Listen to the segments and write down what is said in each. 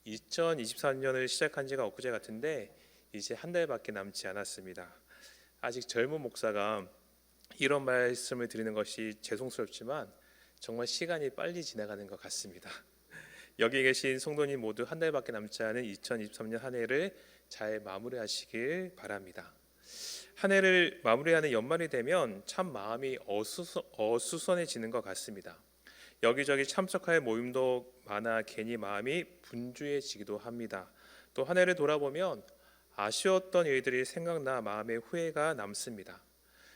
2024년을 시작한 지가 엊그제 같은데 이제 한 달밖에 남지 않았습니다. 아직 젊은 목사가 이런 말씀을 드리는 것이 죄송스럽지만 정말 시간이 빨리 지나가는 것 같습니다. 여기 계신 성도님 모두 한 달밖에 남지 않은 2023년 한 해를 잘 마무리하시길 바랍니다. 한 해를 마무리하는 연말이 되면 참 마음이 어수선해지는 것 같습니다. 여기저기 참석할 모임도 많아 괜히 마음이 분주해지기도 합니다. 또 한 해를 돌아보면 아쉬웠던 일들이 생각나 마음에 후회가 남습니다.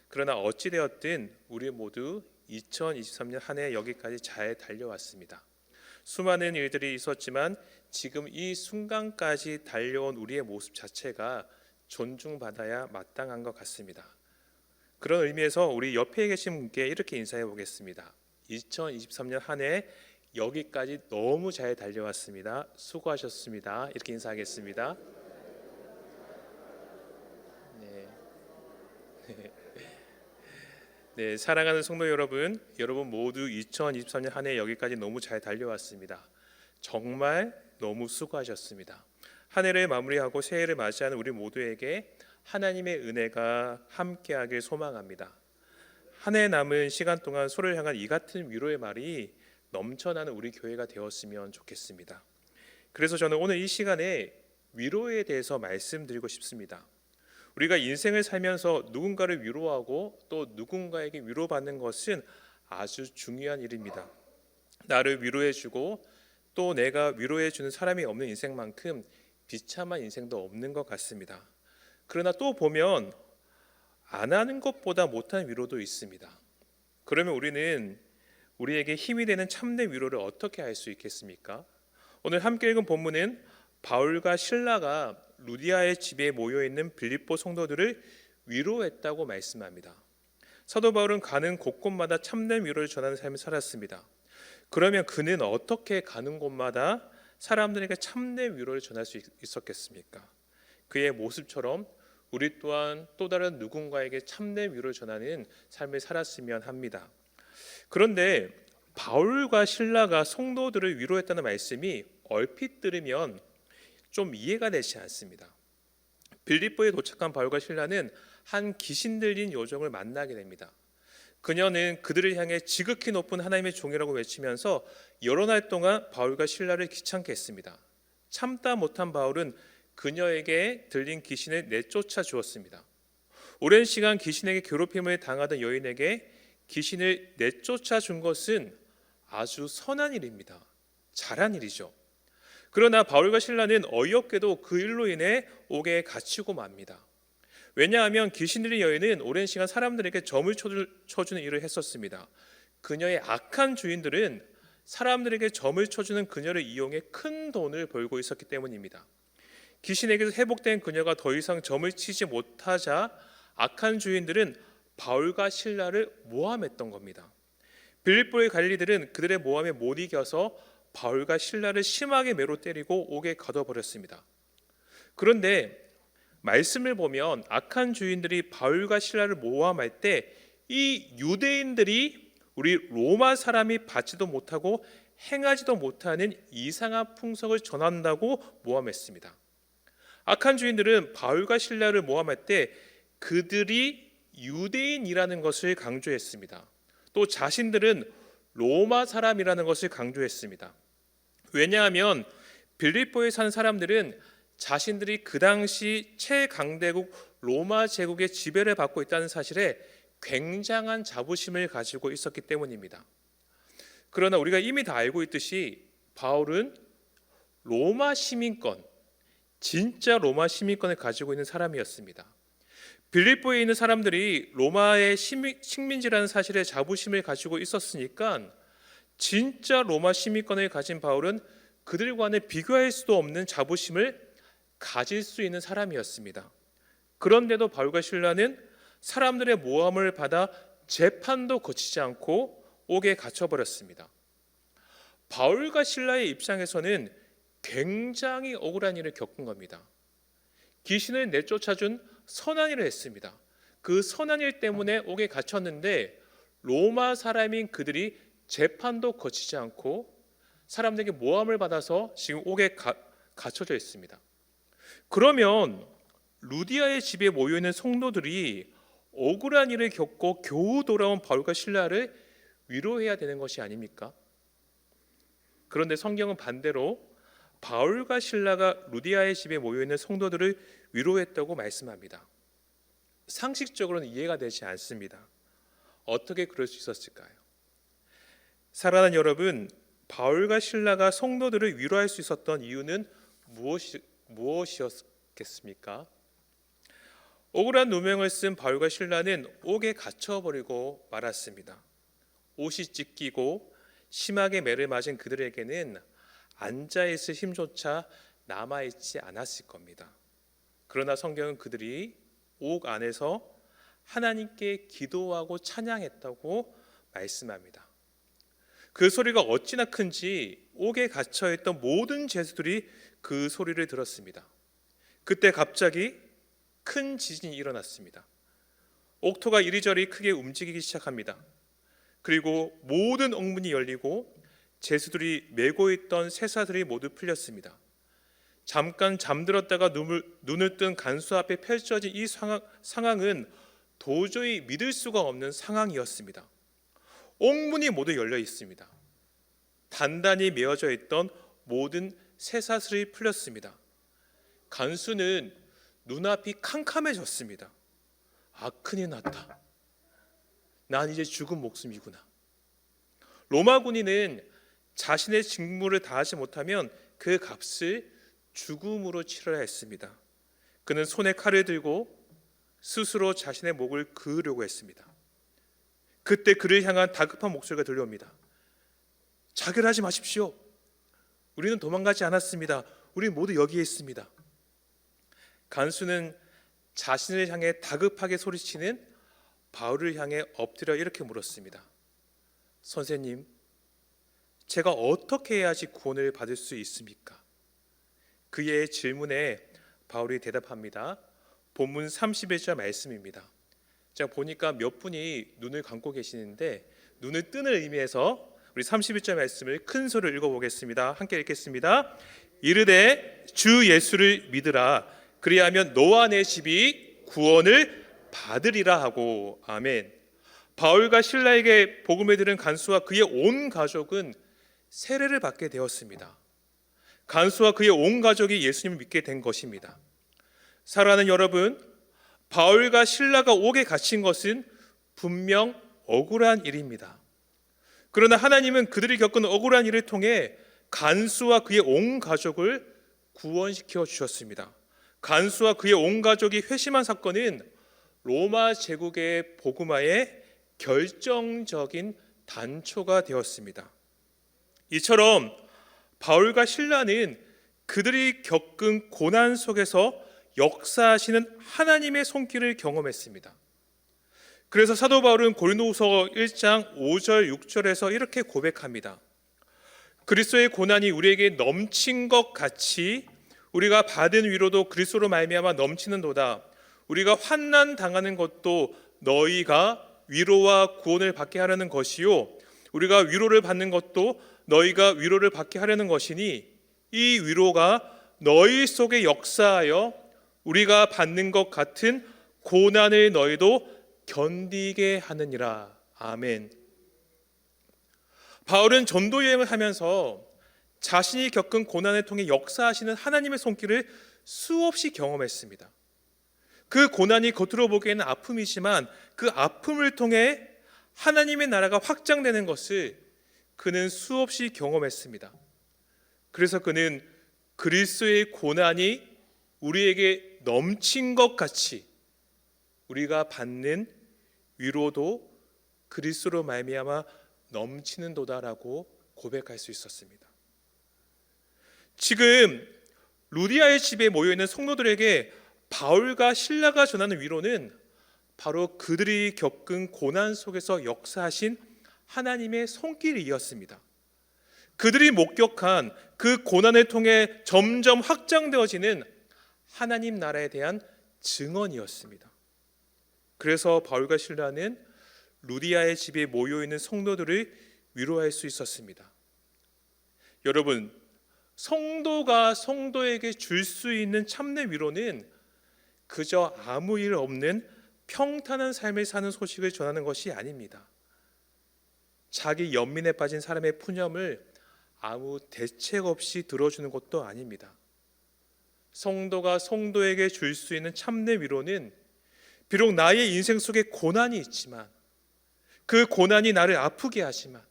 그러나 어찌되었든 우리 모두 2023년 한 해 여기까지 잘 달려왔습니다. 수많은 일들이 있었지만 지금 이 순간까지 달려온 우리의 모습 자체가 존중받아야 마땅한 것 같습니다. 그런 의미에서 우리 옆에 계신 분께 이렇게 인사해 보겠습니다. 2023년 한 해 여기까지 너무 잘 달려왔습니다. 수고하셨습니다. 이렇게 인사하겠습니다. 네, 사랑하는 성도 여러분, 여러분 모두 2023년 한 해 여기까지 너무 잘 달려왔습니다. 정말 너무 수고하셨습니다. 한 해를 마무리하고 새해를 맞이하는 우리 모두에게 하나님의 은혜가 함께하길 소망합니다. 한 해 남은 시간 동안 서로를 향한 이 같은 위로의 말이 넘쳐나는 우리 교회가 되었으면 좋겠습니다. 그래서 저는 오늘 이 시간에 위로에 대해서 말씀드리고 싶습니다. 우리가 인생을 살면서 누군가를 위로하고 또 누군가에게 위로받는 것은 아주 중요한 일입니다. 나를 위로해주고 또 내가 위로해주는 사람이 없는 인생만큼 비참한 인생도 없는 것 같습니다. 그러나 또 보면 안 하는 것보다 못한 위로도 있습니다. 그러면 우리는 우리에게 힘이 되는 참된 위로를 어떻게 할 수 있겠습니까? 오늘 함께 읽은 본문은 바울과 실라가 루디아의 집에 모여있는 빌립보 성도들을 위로했다고 말씀합니다. 사도 바울은 가는 곳곳마다 참된 위로를 전하는 삶을 살았습니다. 그러면 그는 어떻게 가는 곳마다 사람들에게 참된 위로를 전할 수 있었겠습니까? 그의 모습처럼 우리 또한 또 다른 누군가에게 참된 위로를 전하는 삶을 살았으면 합니다. 그런데 바울과 실라가 성도들을 위로했다는 말씀이 얼핏 들으면 좀 이해가 되지 않습니다. 빌립보에 도착한 바울과 실라는 한 귀신 들린 요정을 만나게 됩니다. 그녀는 그들을 향해 지극히 높은 하나님의 종이라고 외치면서 여러 날 동안 바울과 실라를 귀찮게 했습니다. 참다 못한 바울은 그녀에게 들린 귀신을 내쫓아 주었습니다. 오랜 시간 귀신에게 괴롭힘을 당하던 여인에게 귀신을 내쫓아 준 것은 아주 선한 일입니다. 잘한 일이죠. 그러나 바울과 실라는 어이없게도 그 일로 인해 옥에 갇히고 맙니다. 왜냐하면 귀신 들린 여인은 오랜 시간 사람들에게 점을 쳐주는 일을 했었습니다. 그녀의 악한 주인들은 사람들에게 점을 쳐주는 그녀를 이용해 큰 돈을 벌고 있었기 때문입니다. 귀신에게서 회복된 그녀가 더 이상 점을 치지 못하자 악한 주인들은 바울과 실라를 모함했던 겁니다. 빌립보의 관리들은 그들의 모함에 못 이겨서 바울과 실라를 심하게 매로 때리고 옥에 가둬버렸습니다. 그런데 말씀을 보면 악한 주인들이 바울과 실라를 모함할 때 이 유대인들이 우리 로마 사람이 받지도 못하고 행하지도 못하는 이상한 풍속을 전한다고 모함했습니다. 악한 주인들은 바울과 실라를 모함할 때 그들이 유대인이라는 것을 강조했습니다. 또 자신들은 로마 사람이라는 것을 강조했습니다. 왜냐하면 빌립보에 산 사람들은 자신들이 그 당시 최강대국 로마 제국의 지배를 받고 있다는 사실에 굉장한 자부심을 가지고 있었기 때문입니다. 그러나 우리가 이미 다 알고 있듯이 바울은 로마 시민권, 진짜 로마 시민권을 가지고 있는 사람이었습니다. 빌립보에 있는 사람들이 로마의 식민지라는 사실에 자부심을 가지고 있었으니까 진짜 로마 시민권을 가진 바울은 그들과는 비교할 수도 없는 자부심을 가질 수 있는 사람이었습니다. 그런데도 바울과 실라는 사람들의 모함을 받아 재판도 거치지 않고 옥에 갇혀버렸습니다. 바울과 실라의 입장에서는 굉장히 억울한 일을 겪은 겁니다. 귀신을 내쫓아준 선한 일을 했습니다. 그 선한 일 때문에 옥에 갇혔는데 로마 사람인 그들이 재판도 거치지 않고 사람들에게 모함을 받아서 지금 옥에 갖춰져 있습니다. 그러면 루디아의 집에 모여있는 성도들이 억울한 일을 겪고 겨우 돌아온 바울과 실라를 위로해야 되는 것이 아닙니까? 그런데 성경은 반대로 바울과 실라가 루디아의 집에 모여있는 성도들을 위로했다고 말씀합니다. 상식적으로는 이해가 되지 않습니다. 어떻게 그럴 수 있었을까요? 사랑하는 여러분, 바울과 실라가 성도들을 위로할 수 있었던 이유는 무엇이었겠습니까? 억울한 누명을 쓴 바울과 실라는 옥에 갇혀버리고 말았습니다. 옷이 찢기고 심하게 매를 맞은 그들에게는 앉아있을 힘조차 남아있지 않았을 겁니다. 그러나 성경은 그들이 옥 안에서 하나님께 기도하고 찬양했다고 말씀합니다. 그 소리가 어찌나 큰지 옥에 갇혀있던 모든 죄수들이 그 소리를 들었습니다. 그때 갑자기 큰 지진이 일어났습니다. 옥토가 이리저리 크게 움직이기 시작합니다. 그리고 모든 옥문이 열리고 죄수들이 메고 있던 쇠사들이 모두 풀렸습니다. 잠깐 잠들었다가 눈을 뜬 간수 앞에 펼쳐진 이 상황은 도저히 믿을 수가 없는 상황이었습니다. 옥문이 모두 열려 있습니다. 단단히 메어져 있던 모든 쇠사슬이 풀렸습니다. 간수는 눈앞이 캄캄해졌습니다. 아, 큰일 났다. 난 이제 죽은 목숨이구나. 로마 군인은 자신의 직무를 다하지 못하면 그 값을 죽음으로 치러야 했습니다. 그는 손에 칼을 들고 스스로 자신의 목을 그으려고 했습니다. 그때 그를 향한 다급한 목소리가 들려옵니다. 자결하지 마십시오. 우리는 도망가지 않았습니다. 우리 모두 여기에 있습니다. 간수는 자신을 향해 다급하게 소리치는 바울을 향해 엎드려 이렇게 물었습니다. 선생님, 제가 어떻게 해야지 구원을 받을 수 있습니까? 그의 질문에 바울이 대답합니다. 본문 31절 말씀입니다. 제가 보니까 몇 분이 눈을 감고 계시는데 눈을 뜨는 의미에서 우리 31절 말씀을 큰 소리로 읽어보겠습니다. 함께 읽겠습니다. 이르되 주 예수를 믿으라. 그리하면 너와 내 집이 구원을 받으리라 하고. 아멘. 바울과 실라에게 복음을 들은 간수와 그의 온 가족은 세례를 받게 되었습니다. 간수와 그의 온 가족이 예수님을 믿게 된 것입니다. 사랑하는 여러분, 바울과 실라가 옥에 갇힌 것은 분명 억울한 일입니다. 그러나 하나님은 그들이 겪은 억울한 일을 통해 간수와 그의 온 가족을 구원시켜 주셨습니다. 간수와 그의 온 가족이 회심한 사건은 로마 제국의 복음화의 결정적인 단초가 되었습니다. 이처럼 바울과 실라는 그들이 겪은 고난 속에서 역사하시는 하나님의 손길을 경험했습니다. 그래서 사도 바울은 고린도후서 1장 5절 6절에서 이렇게 고백합니다. 그리스도의 고난이 우리에게 넘친 것 같이 우리가 받은 위로도 그리스도로 말미암아 넘치는도다. 우리가 환난 당하는 것도 너희가 위로와 구원을 받게 하려는 것이요 우리가 위로를 받는 것도 너희가 위로를 받게 하려는 것이니 이 위로가 너희 속에 역사하여 우리가 받는 것 같은 고난을 너희도 견디게 하느니라. 아멘. 바울은 전도 여행을 하면서 자신이 겪은 고난을 통해 역사하시는 하나님의 손길을 수없이 경험했습니다. 그 고난이 겉으로 보기에는 아픔이지만 그 아픔을 통해 하나님의 나라가 확장되는 것을 그는 수없이 경험했습니다. 그래서 그는 그리스도의 고난이 우리에게 넘친 것 같이 우리가 받는 위로도 그리스도로 말미암아 넘치는도다라고 고백할 수 있었습니다. 지금 루디아의 집에 모여있는 성도들에게 바울과 실라가 전하는 위로는 바로 그들이 겪은 고난 속에서 역사하신 하나님의 손길이었습니다. 그들이 목격한 그 고난을 통해 점점 확장되어지는 하나님 나라에 대한 증언이었습니다. 그래서 바울과 실라는 루디아의 집에 모여있는 성도들을 위로할 수 있었습니다. 여러분, 성도가 성도에게 줄 수 있는 참된 위로는 그저 아무 일 없는 평탄한 삶을 사는 소식을 전하는 것이 아닙니다. 자기 연민에 빠진 사람의 푸념을 아무 대책 없이 들어주는 것도 아닙니다. 성도가 성도에게 줄 수 있는 참된 위로는 비록 나의 인생 속에 고난이 있지만, 그 고난이 나를 아프게 하지만,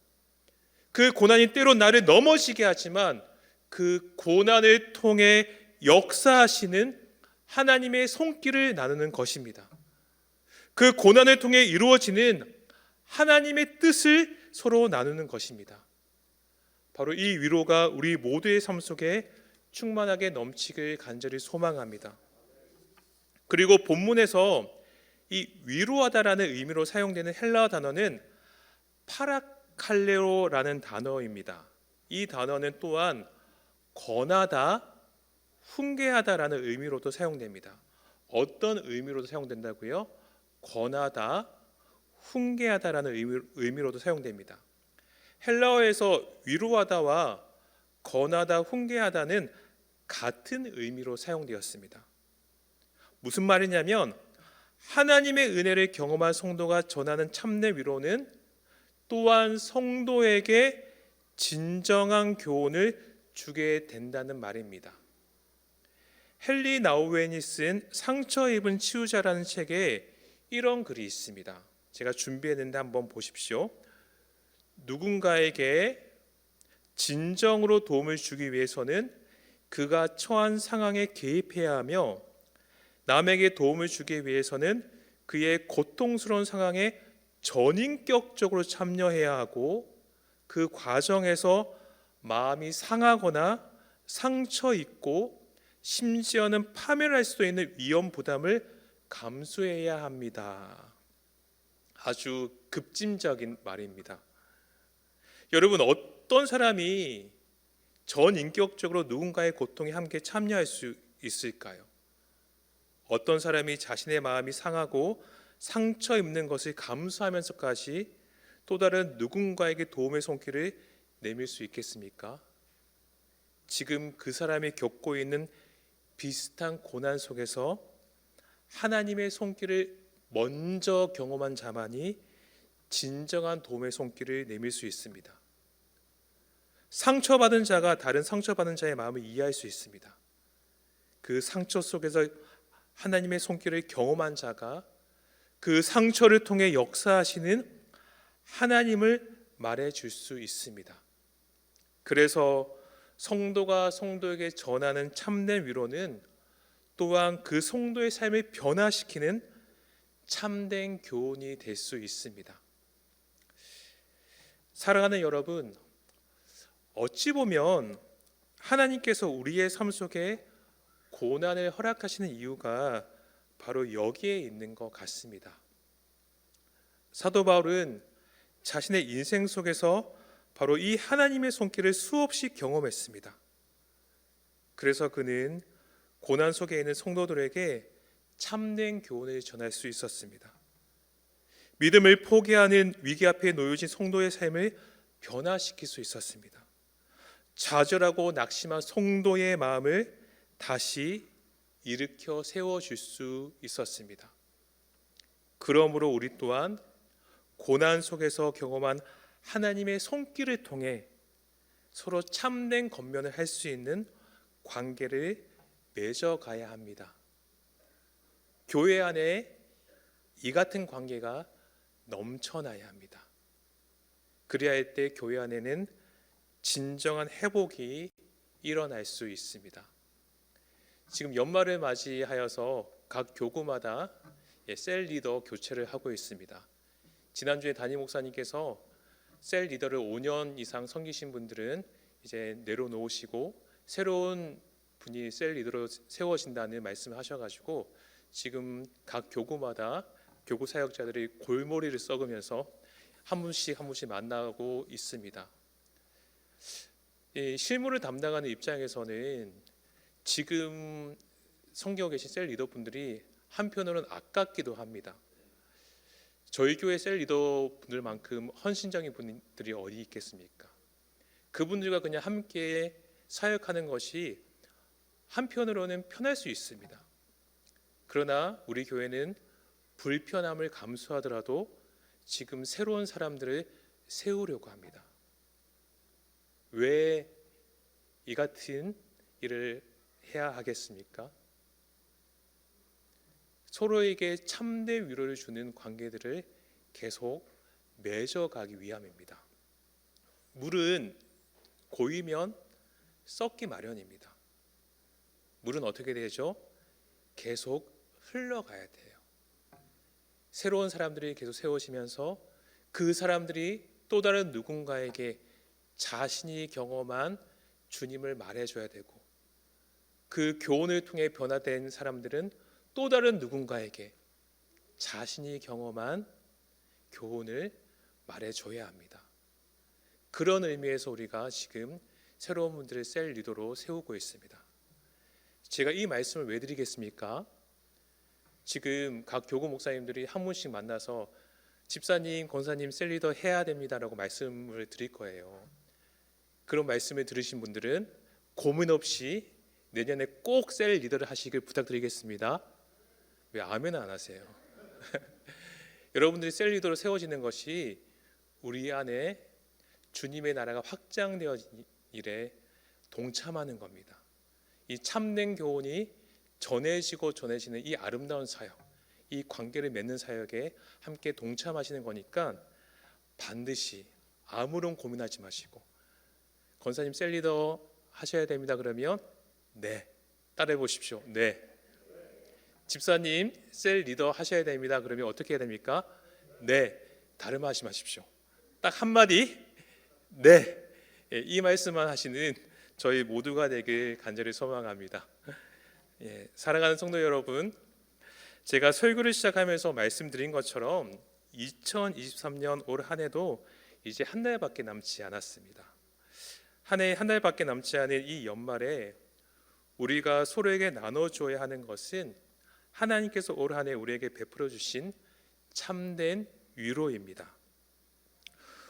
그 고난이 때로 나를 넘어지게 하지만, 그 고난을 통해 역사하시는 하나님의 손길을 나누는 것입니다. 그 고난을 통해 이루어지는 하나님의 뜻을 서로 나누는 것입니다. 바로 이 위로가 우리 모두의 삶 속에 충만하게 넘치길 간절히 소망합니다. 그리고 본문에서 이 위로하다라는 의미로 사용되는 헬라어 단어는 파라칼레오라는 단어입니다. 이 단어는 또한 권하다, 훈계하다라는 의미로도 사용됩니다. 어떤 의미로도 사용된다고요? 권하다, 훈계하다라는 의미로도 사용됩니다. 헬라어에서 위로하다와 권하다, 훈계하다는 같은 의미로 사용되었습니다. 무슨 말이냐면 하나님의 은혜를 경험한 성도가 전하는 참된 위로는 또한 성도에게 진정한 교훈을 주게 된다는 말입니다. 헨리 나우엔이 쓴 상처 입은 치유자라는 책에 이런 글이 있습니다. 제가 준비했는데 한번 보십시오. 누군가에게 진정으로 도움을 주기 위해서는 그가 처한 상황에 개입해야 하며, 남에게 도움을 주기 위해서는 그의 고통스러운 상황에 전인격적으로 참여해야 하고, 그 과정에서 마음이 상하거나 상처 입고 심지어는 파멸할 수도 있는 위험 부담을 감수해야 합니다. 아주 급진적인 말입니다. 여러분, 어떤 사람이 전인격적으로 누군가의 고통에 함께 참여할 수 있을까요? 어떤 사람이 자신의 마음이 상하고 상처 입는 것을 감수하면서까지 또 다른 누군가에게 도움의 손길을 내밀 수 있겠습니까? 지금 그 사람이 겪고 있는 비슷한 고난 속에서 하나님의 손길을 먼저 경험한 자만이 진정한 도움의 손길을 내밀 수 있습니다. 상처받은 자가 다른 상처받은 자의 마음을 이해할 수 있습니다. 그 상처 속에서 하나님의 손길을 경험한 자가 그 상처를 통해 역사하시는 하나님을 말해줄 수 있습니다. 그래서 성도가 성도에게 전하는 참된 위로는 또한 그 성도의 삶을 변화시키는 참된 교훈이 될 수 있습니다. 사랑하는 여러분, 어찌 보면 하나님께서 우리의 삶 속에 고난을 허락하시는 이유가 바로 여기에 있는 것 같습니다. 사도 바울은 자신의 인생 속에서 바로 이 하나님의 손길을 수없이 경험했습니다. 그래서 그는 고난 속에 있는 성도들에게 참된 교훈을 전할 수 있었습니다. 믿음을 포기하는 위기 앞에 놓여진 성도의 삶을 변화시킬 수 있었습니다. 좌절하고 낙심한 성도의 마음을 다시 일으켜 세워줄 수 있었습니다. 그러므로 우리 또한 고난 속에서 경험한 하나님의 손길을 통해 서로 참된 권면을 할 수 있는 관계를 맺어가야 합니다. 교회 안에 이 같은 관계가 넘쳐나야 합니다. 그래야 할 때 교회 안에는 진정한 회복이 일어날 수 있습니다. 지금 연말을 맞이하여서 각 교구마다 셀 리더 교체를 하고 있습니다. 지난주에 담임 목사님께서 셀 리더를 5년 이상 섬기신 분들은 이제 내려놓으시고 새로운 분이 셀 리더로 세워진다는 말씀을 하셔가지고 지금 각 교구마다 교구 사역자들이 골머리를 썩으면서 한 분씩 만나고 있습니다. 이 실무를 담당하는 입장에서는 지금 섬기고 계신 셀 리더분들이 한편으로는 아깝기도 합니다. 저희 교회 셀 리더분들만큼 헌신적인 분들이 어디 있겠습니까? 그분들과 그냥 함께 사역하는 것이 한편으로는 편할 수 있습니다. 그러나 우리 교회는 불편함을 감수하더라도 지금 새로운 사람들을 세우려고 합니다. 왜 이 같은 일을 해야 하겠습니까? 서로에게 참된 위로를 주는 관계들을 계속 맺어가기 위함입니다. 물은 고이면 썩기 마련입니다. 물은 어떻게 되죠? 계속 흘러가야 돼요. 새로운 사람들이 계속 세워지면서 그 사람들이 또 다른 누군가에게 자신이 경험한 주님을 말해줘야 되고, 그 교훈을 통해 변화된 사람들은 또 다른 누군가에게 자신이 경험한 교훈을 말해줘야 합니다. 그런 의미에서 우리가 지금 새로운 분들을 셀 리더로 세우고 있습니다. 제가 이 말씀을 왜 드리겠습니까? 지금 각 교구 목사님들이 한 분씩 만나서 집사님, 권사님 셀 리더 해야 됩니다라고 말씀을 드릴 거예요. 그런 말씀을 들으신 분들은 고민 없이 내년에 꼭 셀 리더를 하시길 부탁드리겠습니다. 왜 아멘 안 하세요? 여러분들이 셀 리더로 세워지는 것이 우리 안에 주님의 나라가 확장되어진 일에 동참하는 겁니다. 이 참된 교훈이 전해지고 전해지는 이 아름다운 사역, 이 관계를 맺는 사역에 함께 동참하시는 거니까 반드시 아무런 고민하지 마시고, 권사님 셀 리더 하셔야 됩니다 그러면 네, 따라해 보십시오. 네. 집사님 셀 리더 하셔야 됩니다 그러면 어떻게 해야 됩니까? 네. 다른 말 하지 마십시오. 딱 한마디 네. 이 말씀만 하시는 저희 모두가 되길 간절히 소망합니다. 사랑하는 성도 여러분, 제가 설교를 시작하면서 말씀드린 것처럼 2023년 올 한 해도 이제 한 달밖에 남지 않았습니다. 한 해 한 달밖에 남지 않은 이 연말에 우리가 서로에게 나눠줘야 하는 것은 하나님께서 올 한 해 우리에게 베풀어 주신 참된 위로입니다.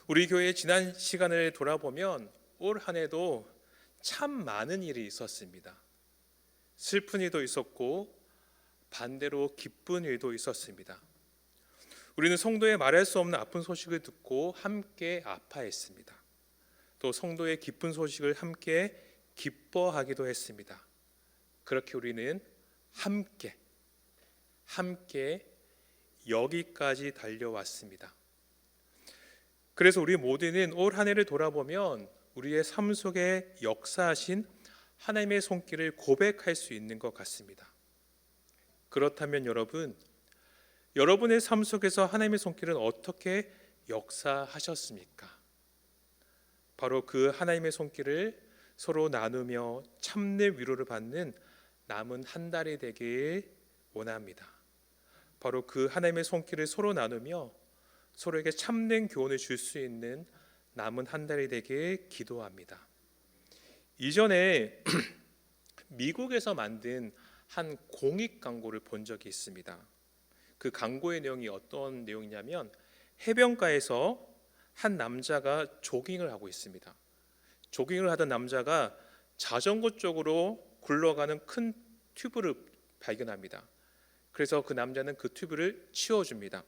우리 교회의 지난 시간을 돌아보면 올 한 해도 참 많은 일이 있었습니다. 슬픈 일도 있었고 반대로 기쁜 일도 있었습니다. 우리는 성도의 말할 수 없는 아픈 소식을 듣고 함께 아파했습니다. 또 성도의 기쁜 소식을 함께 기뻐하기도 했습니다. 그렇게 우리는 함께 여기까지 달려왔습니다. 그래서 우리 모두는 올 한 해를 돌아보면 우리의 삶 속에 역사하신 하나님의 손길을 고백할 수 있는 것 같습니다. 그렇다면 여러분의 삶 속에서 하나님의 손길은 어떻게 역사하셨습니까? 바로 그 하나님의 손길을 서로 나누며 참된 위로를 받는 남은 한 달이 되길 원합니다. 바로 그 하나님의 손길을 서로 나누며 서로에게 참된 교훈을 줄 수 있는 남은 한 달이 되길 기도합니다. 이전에 미국에서 만든 한 공익 광고를 본 적이 있습니다. 그 광고의 내용이 어떤 내용이냐면 해변가에서 한 남자가 조깅을 하고 있습니다. 조깅을 하던 남자가 자전거 쪽으로 굴러가는 큰 튜브를 발견합니다. 그래서 그 남자는 그 튜브를 치워줍니다.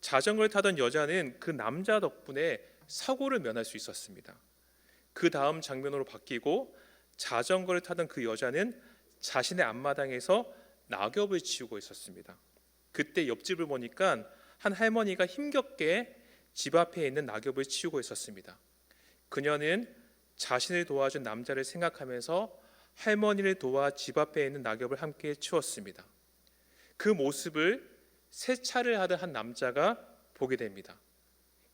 자전거를 타던 여자는 그 남자 덕분에 사고를 면할 수 있었습니다. 그 다음 장면으로 바뀌고 자전거를 타던 그 여자는 자신의 앞마당에서 낙엽을 치우고 있었습니다. 그때 옆집을 보니까 한 할머니가 힘겹게 집 앞에 있는 낙엽을 치우고 있었습니다. 그녀는 자신을 도와준 남자를 생각하면서 할머니를 도와 집 앞에 있는 낙엽을 함께 치웠습니다. 그 모습을 세차를 하던 한 남자가 보게 됩니다.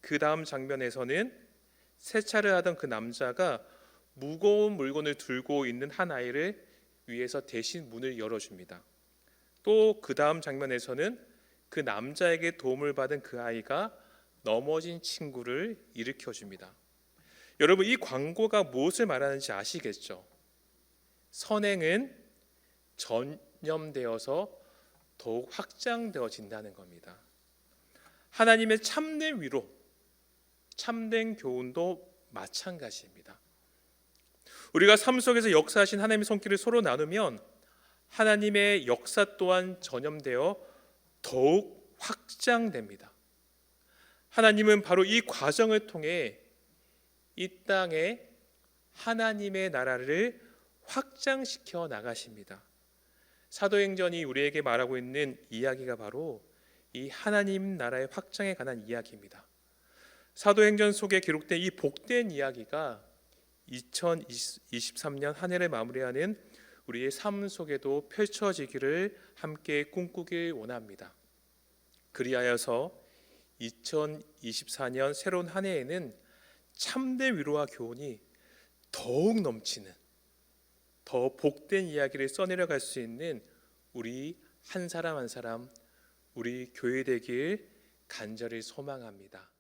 그 다음 장면에서는 세차를 하던 그 남자가 무거운 물건을 들고 있는 한 아이를 위해서 대신 문을 열어줍니다. 또 그 다음 장면에서는 그 남자에게 도움을 받은 그 아이가 넘어진 친구를 일으켜줍니다. 여러분, 이 광고가 무엇을 말하는지 아시겠죠? 선행은 전념되어서 더욱 확장되어진다는 겁니다. 하나님의 참된 위로, 참된 교훈도 마찬가지입니다. 우리가 삶 속에서 역사하신 하나님의 손길을 서로 나누면 하나님의 역사 또한 전염되어 더욱 확장됩니다. 하나님은 바로 이 과정을 통해 이 땅에 하나님의 나라를 확장시켜 나가십니다. 사도행전이 우리에게 말하고 있는 이야기가 바로 이 하나님 나라의 확장에 관한 이야기입니다. 사도행전 속에 기록된 이 복된 이야기가 2023년 한 해를 마무리하는 우리의 삶 속에도 펼쳐지기를 함께 꿈꾸길 원합니다. 그리하여서 2024년 새로운 한 해에는 참된 위로와 교훈이 더욱 넘치는 더 복된 이야기를 써내려갈 수 있는 우리 한 사람 한 사람, 우리 교회 되길 간절히 소망합니다.